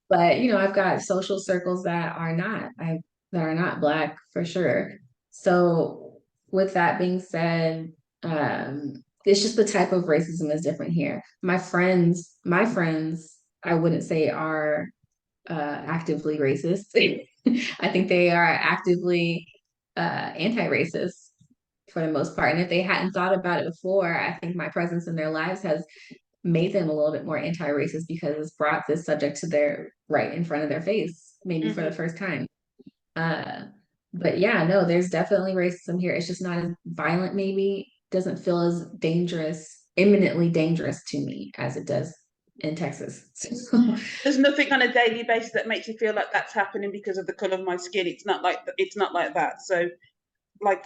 but I've got social circles that are not black for sure. So with that being said, it's just the type of racism is different here. My friends, I wouldn't say are actively racist. I think they are actively anti-racist for the most part. And if they hadn't thought about it before, I think my presence in their lives has made them a little bit more anti-racist because it's brought this subject to their right in front of their face, maybe for the first time. Uh, but yeah, no, there's definitely racism here. It's just not as violent, maybe doesn't feel as dangerous, imminently dangerous to me as it does in Texas. There's nothing on a daily basis that makes you feel like that's happening because of the color of my skin. It's not like that. So like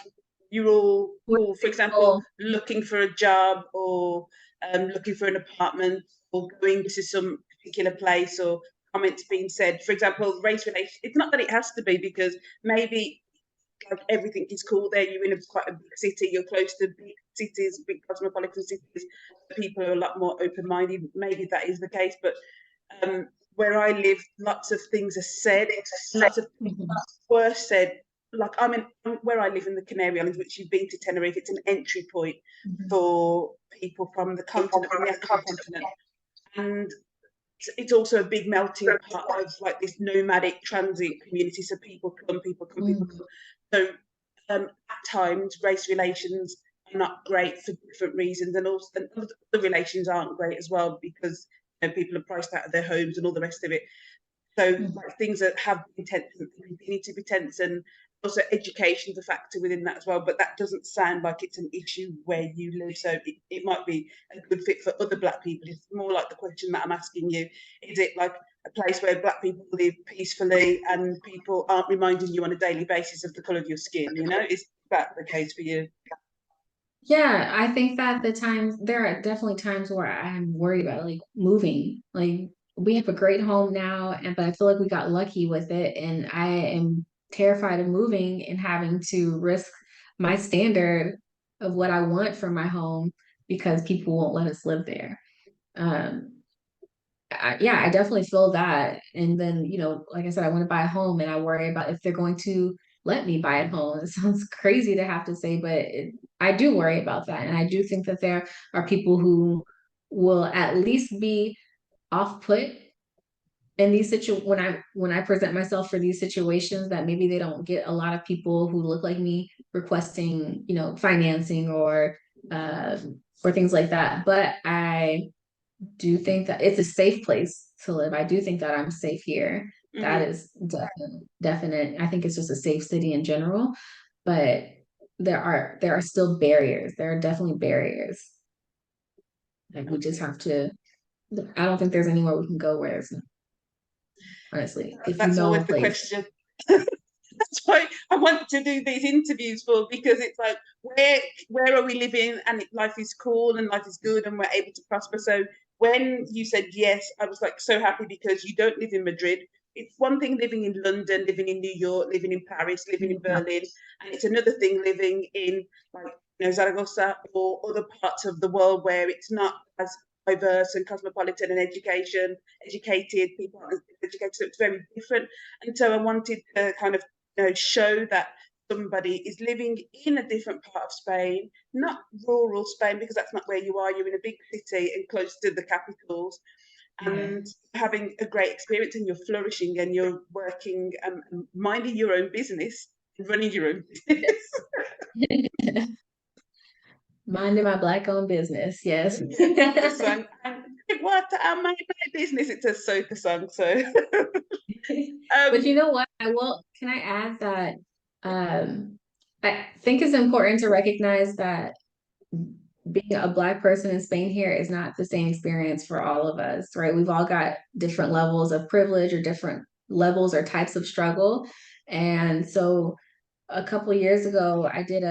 you're all cool, for example, looking for a job or looking for an apartment or going to some particular place or comments being said. For example, race relation. It's not that it has to be because maybe like everything is cool there. You're in quite a big city. You're close to big cities, big cosmopolitan cities. People are a lot more open-minded. Maybe that is the case, but where I live, lots of things are said. Lots of things were said. Like where I live in the Canary Islands, which you've been to Tenerife, it's an entry point for people from the continent, from the African continent, and it's also a big melting pot of like this nomadic transit community. So people come, people come, people come. So at times, race relations are not great for different reasons, and also and other relations aren't great as well because people are priced out of their homes and all the rest of it. So like things that have been tense and continue to be tense, and also education's a factor within that as well. But that doesn't sound like it's an issue where you live. So it might be a good fit for other black people. It's more like the question that I'm asking you: is it like a place where Black people live peacefully and people aren't reminding you on a daily basis of the colour of your skin, you know? Is that the case for you? Yeah, I think that there are definitely times where I'm worried about like moving. Like we have a great home now, but I feel like we got lucky with it, and I am terrified of moving and having to risk my standard of what I want from my home because people won't let us live there. Um, yeah, I definitely feel that. And then, like I said, I want to buy a home and I worry about if they're going to let me buy a home. It sounds crazy to have to say, but I do worry about that. And I do think that there are people who will at least be off put in these when I present myself for these situations, that maybe they don't get a lot of people who look like me requesting, financing uh, or things like that. But I do think that it's a safe place to live. I do think that I'm safe here. That Mm-hmm. is definite. I think it's just a safe city in general, but there are still barriers. There are definitely barriers. Like we just have to. I don't think there's anywhere we can go where it's honestly, if you That's know always a the place. question. That's why I want to do these interviews for, because it's like where are we living, and life is cool and life is good and we're able to prosper. So when you said yes, I was like so happy, because you don't live in Madrid. It's one thing living in London, living in New York, living in Paris, living in Berlin, and it's another thing living in, like, Zaragoza or other parts of the world where it's not as diverse and cosmopolitan and educated people aren't educated, so it's very different. And so I wanted to kind of, show that somebody is living in a different part of Spain, not rural Spain, because that's not where you are. You're in a big city and close to the capitals, Yeah. and having a great experience, and you're flourishing and you're working, minding your own business and running your own business. Minding my black owned business, yes. Yeah, the song. And what I mind my business. It's a soca song, so But um, you know what? Can I add that I think it's important to recognize that being a Black person in Spain here is not the same experience for all of us, right? We've all got different levels of privilege or different levels or types of struggle. And so a couple of years ago, I did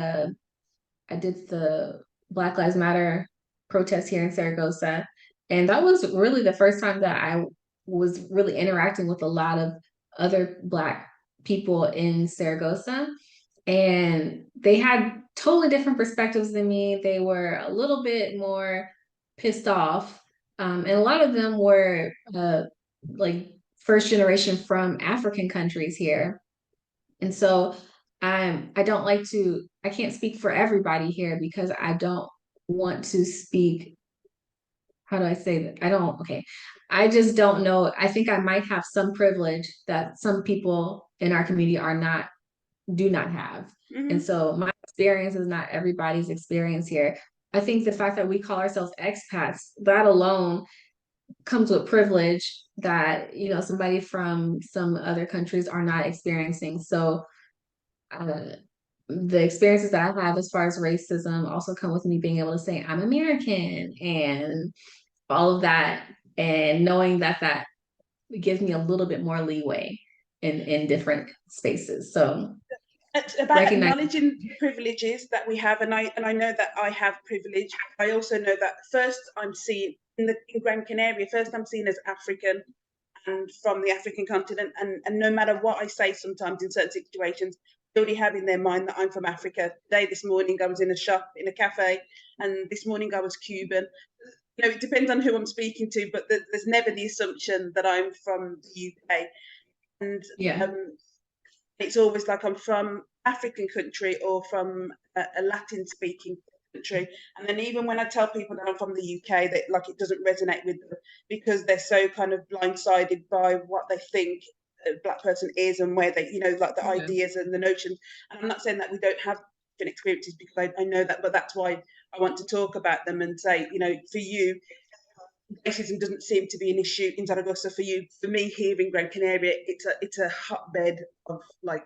the Black Lives Matter protest here in Saragossa. And that was really the first time that I was really interacting with a lot of other Black people in Saragossa. And they had totally different perspectives than me. They were a little bit more pissed off. And a lot of them were like first generation from African countries here. And so I can't speak for everybody here because I don't want to speak, how do I say that? Okay. I just don't know. I think I might have some privilege that some people in our community do not have. And mhm. so my experience is not everybody's experience here. I think the fact that we call ourselves expats, that alone comes with privilege that, somebody from some other countries are not experiencing. So uh, the experiences that I have as far as racism also come with me being able to say I'm American and all of that, and knowing that gives me a little bit more leeway in different spaces. So It's about recognize, acknowledging the privileges that we have, and I know that I have privilege. I also know that first I'm seen in Gran Canaria. First I'm seen as African and from the African continent, and no matter what I say, sometimes in certain situations, they already have in their mind that I'm from Africa. Today, this morning, I was in a shop in a cafe, and this morning I was Cuban. It depends on who I'm speaking to, but there's never the assumption that I'm from the UK. And yeah. um, it's always like I'm from African country or from a Latin speaking country. And then even when I tell people that I'm from the UK, that like it doesn't resonate with them, because they're so kind of blindsided by what they think a Black person is, and where they, like the Yeah. ideas and the notions. And I'm not saying that we don't have different experiences, because I know that, but that's why I want to talk about them and say, for you, racism doesn't seem to be an issue in Zaragoza. For you, for me here in Gran Canaria, it's a hotbed of like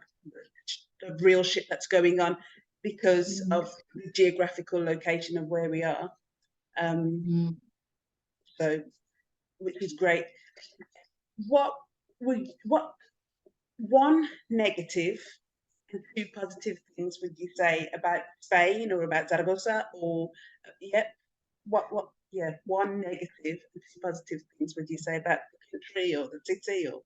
of real shit that's going on because Mhm. of the geographical location of where we are. Um, Mhm. so, which is great. what one negative and two positive things would you say about Spain or about Zaragoza or one negative and two positive things would you say about the country or the city or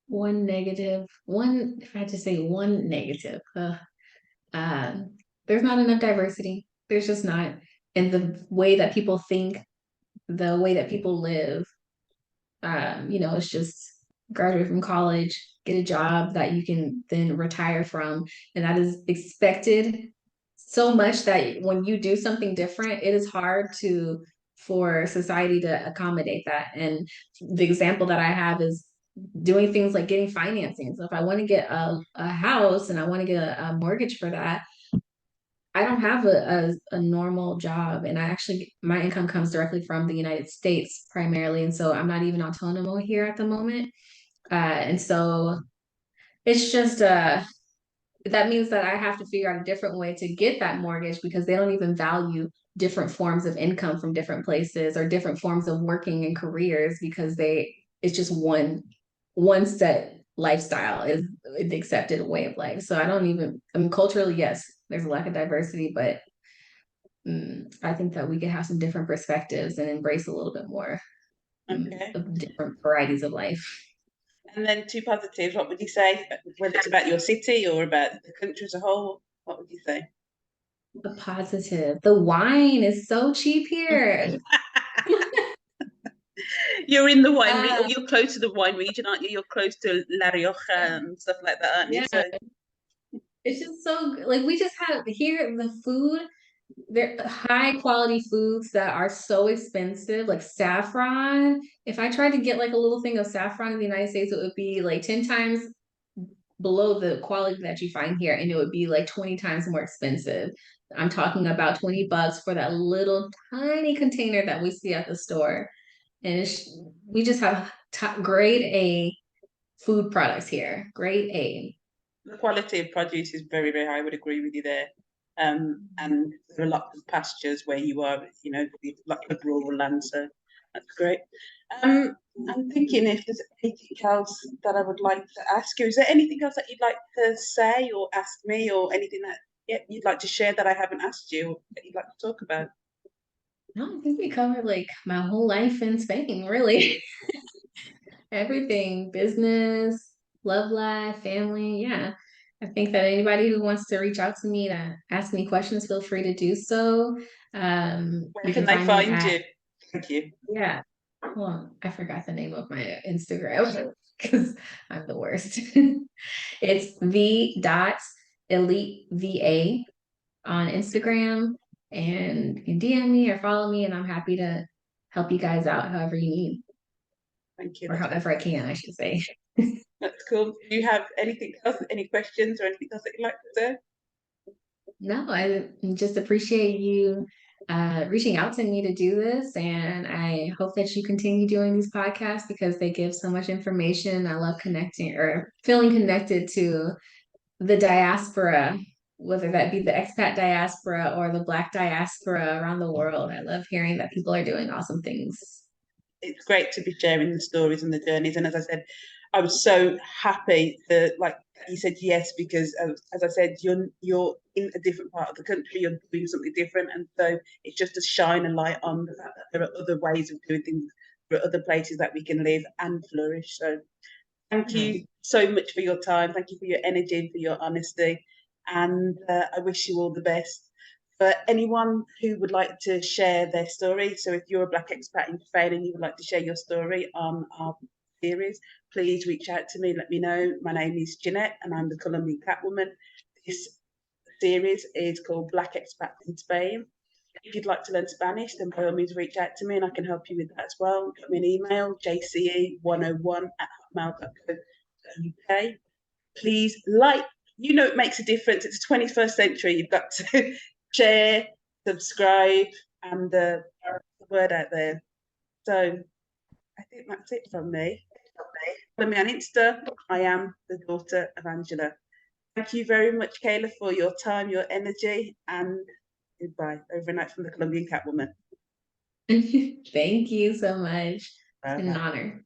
One negative, one, if I had to say one negative, uh, there's not enough diversity. There's just not. And the way that people think, the way that people live, it's just graduate from college, get a job that you can then retire from. And that is expected so much that when you do something different, it is hard for society to accommodate that. And the example that I have is doing things like getting financing. So if I want to get a house and I want to get a mortgage for that, I don't have a normal job. And my income comes directly from the United States primarily. And so I'm not even autonomous here at the moment. And so it's just, that means that I have to figure out a different way to get that mortgage because they don't even value different forms of income from different places or different forms of working and careers because it's just one set lifestyle is the accepted way of life. So I mean, culturally, yes, there's a lack of diversity, but I think that we could have some different perspectives and embrace a little bit more okay. of different varieties of life. And then two positives, what would you say? Whether it's about your city or about the country as a whole, what would you say? The positive. The wine is so cheap here. You're in the wine region, Uh, you're close to the wine region, aren't you? You're close to La Rioja and stuff like that, aren't you? yeah, So it's just so like we just have here the food. They're high quality foods that are so expensive, like saffron. If I tried to get like a little thing of saffron in the United States, it would be like 10 times below the quality that you find here, and it would be like 20 times more expensive. I'm talking about $20 for that little tiny container that we see at the store. And we just have grade A food products here. Grade A. the quality of produce is very, very high. I would agree with you there. And there are lots of pastures where you are, lots of rural land, so that's great. Um, I'm thinking if there's anything else that I would like to ask you. Is there anything else that you'd like to say or ask me, or anything that you'd like to share that I haven't asked you, or that you'd like to talk about? No, I think we covered like my whole life in Spain, really. Everything, business, love life, family. Yeah. I think that anybody who wants to reach out to me to ask me questions, feel free to do so. Where You can can they find me find at, you? Thank you. yeah. Well, I forgot the name of my Instagram because I'm the worst. It's the.elite VA on Instagram. And you can DM me or follow me, and I'm happy to help you guys out however you need, Thank you. or however I can, I should say. That's cool. Do you have anything else, any questions or anything else that you'd like to say? No, I just appreciate you reaching out to me to do this. And I hope that you continue doing these podcasts because they give so much information. I love connecting or feeling connected to the diaspora, whether that be the expat diaspora or the Black diaspora around the world. I love hearing that people are doing awesome things. It's great to be sharing the stories and the journeys. And as I said, I was so happy that, like you said, yes, because as I said, you're in a different part of the country, you're doing something different, and so it's just to shine a light on the fact that there are other ways of doing things, there are other places that we can live and flourish. So thank Yes. you so much for your time. Thank you for your energy and for your honesty. And I wish you all the best. For anyone who would like to share their story, so if you're a Black expat in Spain and you would like to share your story on our series, please reach out to me. Let me know. My name is Jeanette and I'm the Colombian Cat Woman. This series is called Black Expats in Spain. If you'd like to learn Spanish, then by all means reach out to me and I can help you with that as well. Drop me an email, jce101@hotmail.co.uk. Please like, it makes a difference. It's the 21st century. You've got to share, subscribe, and the word out there. So I think that's it from me. Follow me on Insta. I am the daughter of Angela. Thank you very much, Keila, for your time, your energy, and goodbye. Over and out from the Colombian Cat Woman. Thank you so much. It's Bye been an bye. honor.